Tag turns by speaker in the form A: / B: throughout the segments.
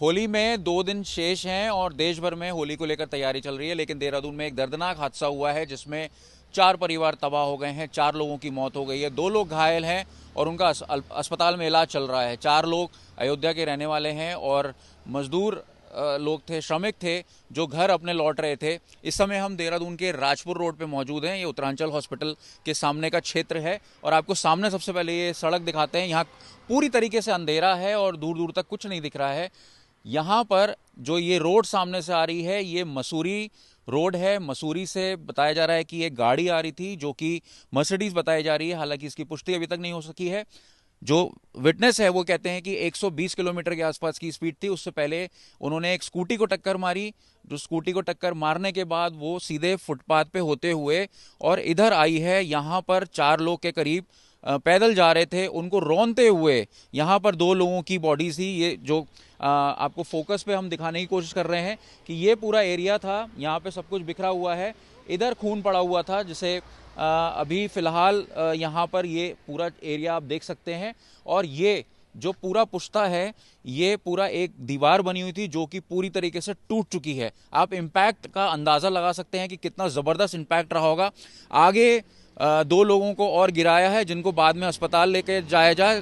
A: होली में 2 दिन शेष हैं और देश भर में होली को लेकर तैयारी चल रही है। लेकिन देहरादून में एक दर्दनाक हादसा हुआ है जिसमें 4 परिवार तबाह हो गए हैं। 4 लोगों की मौत हो गई है, 2 लोग घायल हैं और उनका अस्पताल में इलाज चल रहा है। 4 लोग अयोध्या के रहने वाले हैं और मजदूर लोग थे, श्रमिक थे जो घर अपने लौट रहे थे। इस समय हम देहरादून के राजपुर रोड पे मौजूद हैं। ये उत्तरांचल हॉस्पिटल के सामने का क्षेत्र है और आपको सामने सबसे पहले ये सड़क दिखाते हैं। यहाँ पूरी तरीके से अंधेरा है और दूर दूर तक कुछ नहीं दिख रहा है। यहाँ पर जो ये रोड सामने से आ रही है ये मसूरी रोड है। मसूरी से बताया जा रहा है कि एक गाड़ी आ रही थी जो कि मर्सिडीज बताई जा रही है, हालांकि इसकी पुष्टि अभी तक नहीं हो सकी है। जो विटनेस है वो कहते हैं कि 120 किलोमीटर के आसपास की स्पीड थी। उससे पहले उन्होंने एक स्कूटी को टक्कर मारी। जो स्कूटी को टक्कर मारने के बाद वो सीधे फुटपाथ पे होते हुए और इधर आई है। यहाँ पर 4 लोग के करीब पैदल जा रहे थे, उनको रौंदते हुए यहाँ पर 2 लोगों की बॉडी थी। ये जो आपको फोकस पे हम दिखाने की कोशिश कर रहे हैं कि ये पूरा एरिया था, यहाँ पे सब कुछ बिखरा हुआ है। इधर खून पड़ा हुआ था जिसे अभी फ़िलहाल यहाँ पर ये पूरा एरिया आप देख सकते हैं। और ये जो पूरा पुश्ता है ये पूरा एक दीवार बनी हुई थी जो कि पूरी तरीके से टूट चुकी है। आप इम्पैक्ट का अंदाज़ा लगा सकते हैं कि कितना ज़बरदस्त इम्पैक्ट रहा होगा। आगे 2 लोगों को और गिराया है जिनको बाद में अस्पताल लेके जाया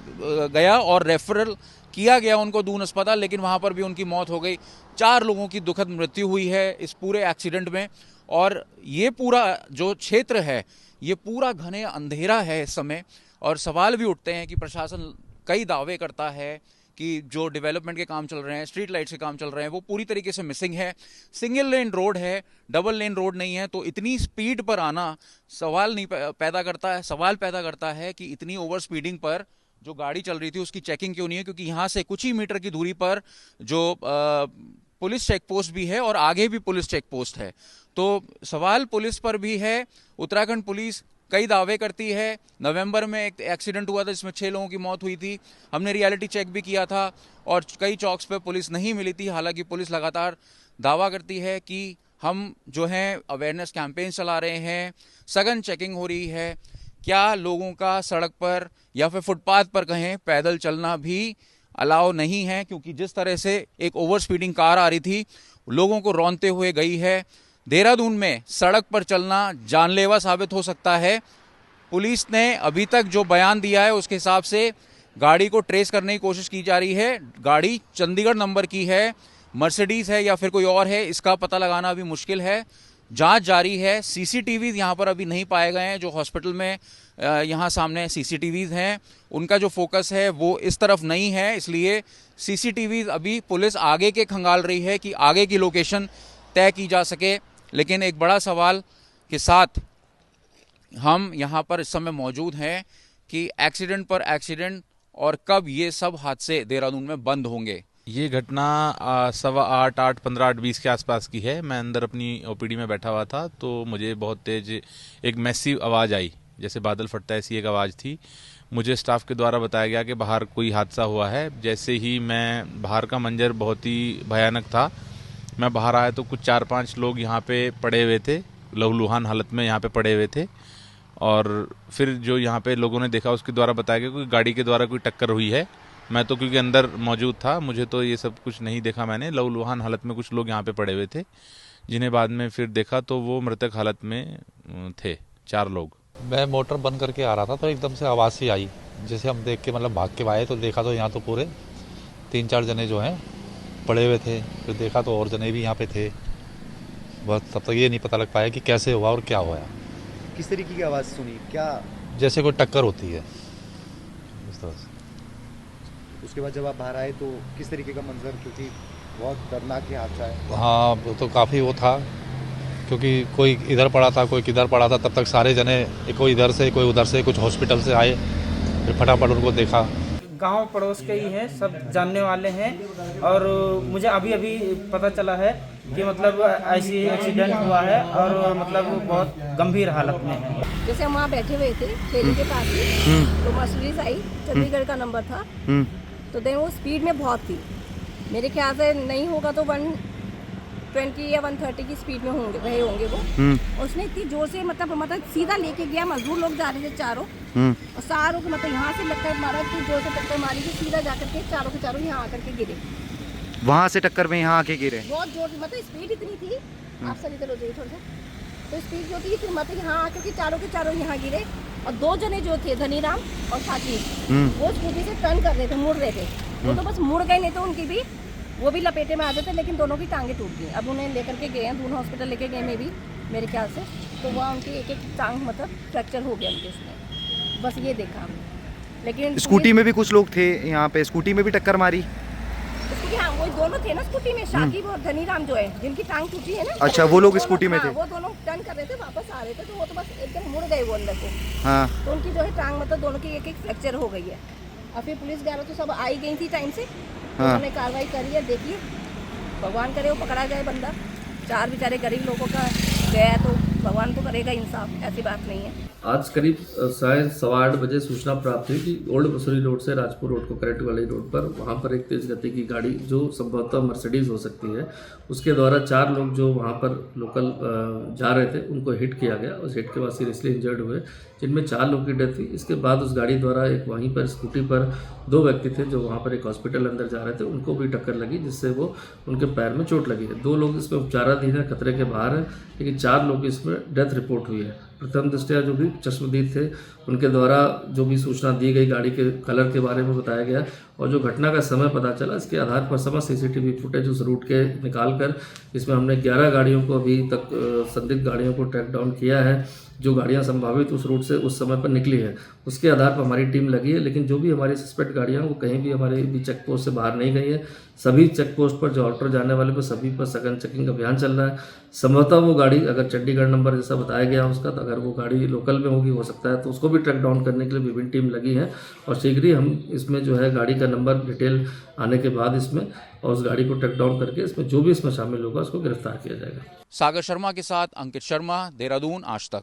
A: गया और रेफरल किया गया उनको दून अस्पताल, लेकिन वहाँ पर भी उनकी मौत हो गई। 4 लोगों की दुखद मृत्यु हुई है इस पूरे एक्सीडेंट में। और ये पूरा जो क्षेत्र है ये पूरा घने अंधेरा है इस समय। और सवाल भी उठते हैं कि प्रशासन कई दावे करता है कि जो डेवलपमेंट के काम चल रहे हैं, स्ट्रीट लाइट्स के काम चल रहे हैं, वो पूरी तरीके से मिसिंग है। सिंगल लेन रोड है, डबल लेन रोड नहीं है, तो इतनी स्पीड पर आना सवाल नहीं पैदा करता है। सवाल पैदा करता है कि इतनी ओवर स्पीडिंग पर जो गाड़ी चल रही थी उसकी चेकिंग क्यों नहीं है, क्योंकि यहाँ से कुछ ही मीटर की दूरी पर जो पुलिस चेक पोस्ट भी है और आगे भी पुलिस चेक पोस्ट है। तो सवाल पुलिस पर भी है। उत्तराखंड पुलिस कई दावे करती है। नवंबर में एक एक्सीडेंट हुआ था जिसमें 6 लोगों की मौत हुई थी। हमने रियलिटी चेक भी किया था और कई चौक्स पे पुलिस नहीं मिली थी। हालांकि पुलिस लगातार दावा करती है कि हम जो हैं अवेयरनेस कैंपेन चला रहे हैं, सघन चेकिंग हो रही है। क्या लोगों का सड़क पर या फिर फुटपाथ पर कहें पैदल चलना भी अलाउ नहीं है, क्योंकि जिस तरह से एक ओवर स्पीडिंग कार आ रही थी लोगों को रौंदते हुए गई है। देहरादून में सड़क पर चलना जानलेवा साबित हो सकता है। पुलिस ने अभी तक जो बयान दिया है उसके हिसाब से गाड़ी को ट्रेस करने की कोशिश की जा रही है। गाड़ी चंडीगढ़ नंबर की है, मर्सिडीज है या फिर कोई और है, इसका पता लगाना अभी मुश्किल है। जांच जारी है। सीसीटीवीज यहाँ पर अभी नहीं पाए गए हैं। जो हॉस्पिटल में यहाँ सामने सीसीटीवीज हैं उनका जो फोकस है वो इस तरफ नहीं है, इसलिए सीसीटीवीज अभी पुलिस आगे के खंगाल रही है कि आगे की लोकेशन तय की जा सके। लेकिन एक बड़ा सवाल के साथ हम यहाँ पर इस समय मौजूद हैं कि एक्सीडेंट पर एक्सीडेंट और कब ये सब हादसे देहरादून में बंद होंगे।
B: ये घटना 8:15, 8, 15, 8, 20 के आसपास की है। मैं अंदर अपनी ओपीडी में बैठा हुआ था तो मुझे बहुत तेज एक मैसिव आवाज़ आई, जैसे बादल फटता है ऐसी एक आवाज़ थी। मुझे स्टाफ के द्वारा बताया गया कि बाहर कोई हादसा हुआ है। जैसे ही मैं बाहर का मंजर बहुत ही भयानक था, मैं बाहर आया तो कुछ 4-5 लोग यहाँ पे पड़े हुए थे, लहूलुहान हालत में यहाँ पे पड़े हुए थे। और फिर जो यहाँ पे लोगों ने देखा उसके द्वारा बताया गया कि गाड़ी के द्वारा कोई टक्कर हुई है। मैं तो क्योंकि अंदर मौजूद था, मुझे तो ये सब कुछ नहीं देखा। मैंने लहूलुहान हालत में कुछ लोग यहाँ पे पड़े हुए थे, जिन्हें बाद में फिर देखा तो वो मृतक हालत में थे, 4 लोग।
C: मैं मोटर बंद करके आ रहा था तो एकदम से आवाज़ सी आई। जैसे हम देख के मतलब भाग के आए तो देखा तो यहाँ तो पूरे 3-4 जने जो हैं पड़े हुए थे। फिर देखा तो और जने भी यहाँ पे थे। बस तब तक ये नहीं पता लग पाया कि कैसे हुआ और क्या हुआ।
D: किस तरीके की आवाज़ सुनी? क्या
C: जैसे कोई टक्कर होती है इस तरह से।
D: उसके बाद जब आप बाहर आए तो किस तरीके का मंजर, क्योंकि बहुत दर्दनाक ही हादसा है।
C: हाँ, वो तो काफ़ी वो था, क्योंकि कोई इधर पड़ा था कोई किधर पड़ा था। तब तक सारे जने कोई इधर से कोई उधर से कुछ हॉस्पिटल से आए, फिर फटाफट उनको देखा।
E: गांव पड़ोस के ही हैं, सब जानने वाले हैं। और मुझे अभी अभी पता चला है कि मतलब ऐसी एक्सीडेंट हुआ है और मतलब बहुत गंभीर हालत में है।
F: जैसे हम वहाँ बैठे हुए थे ठेले के पास ही, तो मर्सिडीज आई, चंडीगढ़ का नंबर था। तो देन वो स्पीड में बहुत थी, मेरे ख्याल से नहीं होगा तो 120 या 130 की स्पीड में रहे होंगे वो। उसने इतनी जोर से मतलब सीधा लेके गया। मजदूर लोग जा रहे थे चारों, और सारों को मतलब यहाँ से लगकर मारा, इतनी जोर से टक्कर मारी कि सीधा जाकर के चारों के चारों यहाँ आकर के गिरे।
D: वहाँ से टक्कर में यहाँ आके गिरे।
F: बहुत जोर से, मतलब स्पीड इतनी थी, आप सही तरह जाइए थोड़ा सा, तो स्पीड जो थी फिर मतलब यहाँ आके कि चारों के चारों यहाँ गिरे। और 2 जने जो थे धनीराम और साथी, वो स्कूटी से टर्न कर रहे थे, मुड़ रहे थे, वो तो बस मुड़ गए, नहीं तो उनकी भी वो भी लपेटे में आ जाते, लेकिन दोनों की टांगे टूट गई। अब उन्हें लेकर के गए हैं, दोनों हॉस्पिटल लेके गए में भी मेरे ख्याल से, तो वहाँ उनकी एक टांग मतलब फ्रैक्चर हो गया उनके उसमें, बस ये देखा हमने। लेकिन
D: स्कूटी में भी कुछ लोग थे यहाँ पे, स्कूटी में भी टक्कर मारी।
F: स्कूटी, हाँ वो दोनों थे ना स्कूटी में, शाकिब और धनीराम जो है जिनकी टांग टूटी है ना।
D: अच्छा, वो लोग स्कूटी में थे।
F: वो दोनों टर्न कर रहे थे, वापस आ रहे थे, तो वो तो बस एकदम मुड़ गए वो अंदर को।
D: हाँ,
F: तो उनकी जो है टांग मतलब दोनों की एक फ्रैक्चर हो गई है। और फिर पुलिस वगैरह तो सब आई गई थी टाइम से, तो उन्होंने कार्रवाई करी है। देखिए भगवान करे वो पकड़ा जाए बंदा, 4 बेचारे गरीब लोगों का गया तो भगवान तो करेगा इंसाफ, ऐसी बात नहीं है।
G: आज करीब 7:15 बजे सूचना प्राप्त हुई कि ओल्ड मसूरी रोड से राजपुर रोड को करेक्ट वाली रोड पर वहां पर एक तेज गति की गाड़ी जो संभवतः मर्सिडीज हो सकती है, उसके द्वारा 4 लोग जो वहां पर लोकल जा रहे थे उनको हिट किया गया। उस हिट के बाद सीरियसली इंजर्ड हुए, जिनमें 4 लोग की डेथ हुई। इसके बाद उस गाड़ी द्वारा एक वहीं पर स्कूटी पर 2 व्यक्ति थे जो वहाँ पर एक हॉस्पिटल अंदर जा रहे थे, उनको भी टक्कर लगी, जिससे वो उनके पैर में चोट लगी है। 2 लोग इसमें उपचाराधीन है, खतरे के बाहर है, लेकिन 4 लोग इसमें डेथ रिपोर्ट हुई है। प्रथम दृष्टया जो भी चश्मदीद थे उनके द्वारा जो भी सूचना दी गई, गाड़ी के कलर के बारे में बताया गया और जो घटना का समय पता चला, इसके आधार पर समस्त सीसीटीवी फुटेज उस रूट के निकाल कर इसमें हमने 11 गाड़ियों को अभी तक संदिग्ध गाड़ियों को ट्रैक डाउन किया है, जो गाड़ियां संभावित उस रूट से उस समय पर निकली है। उसके आधार पर हमारी टीम लगी है, लेकिन जो भी हमारी सस्पेक्ट गाड़ियां वो कहीं भी हमारे भी चेक पोस्ट से बाहर नहीं गई है। सभी चेक पोस्ट पर जो ऑल्टर जाने वाले पर सभी पर सघन चेकिंग अभियान चल रहा है। संभवतः वो गाड़ी अगर चंडीगढ़ नंबर जैसा बताया गया उसका, तो अगर वो गाड़ी लोकल में होगी हो सकता है, तो उसको भी ट्रैक डाउन करने के लिए विभिन्न टीम लगी है और शीघ्र ही हम इसमें जो है गाड़ी का नंबर डिटेल आने के बाद इसमें और उस गाड़ी को ट्रैक डाउन करके इसमें जो भी इसमें शामिल होगा उसको गिरफ्तार किया जाएगा।
A: सागर शर्मा के साथ अंकित शर्मा, देहरादून, आज तक।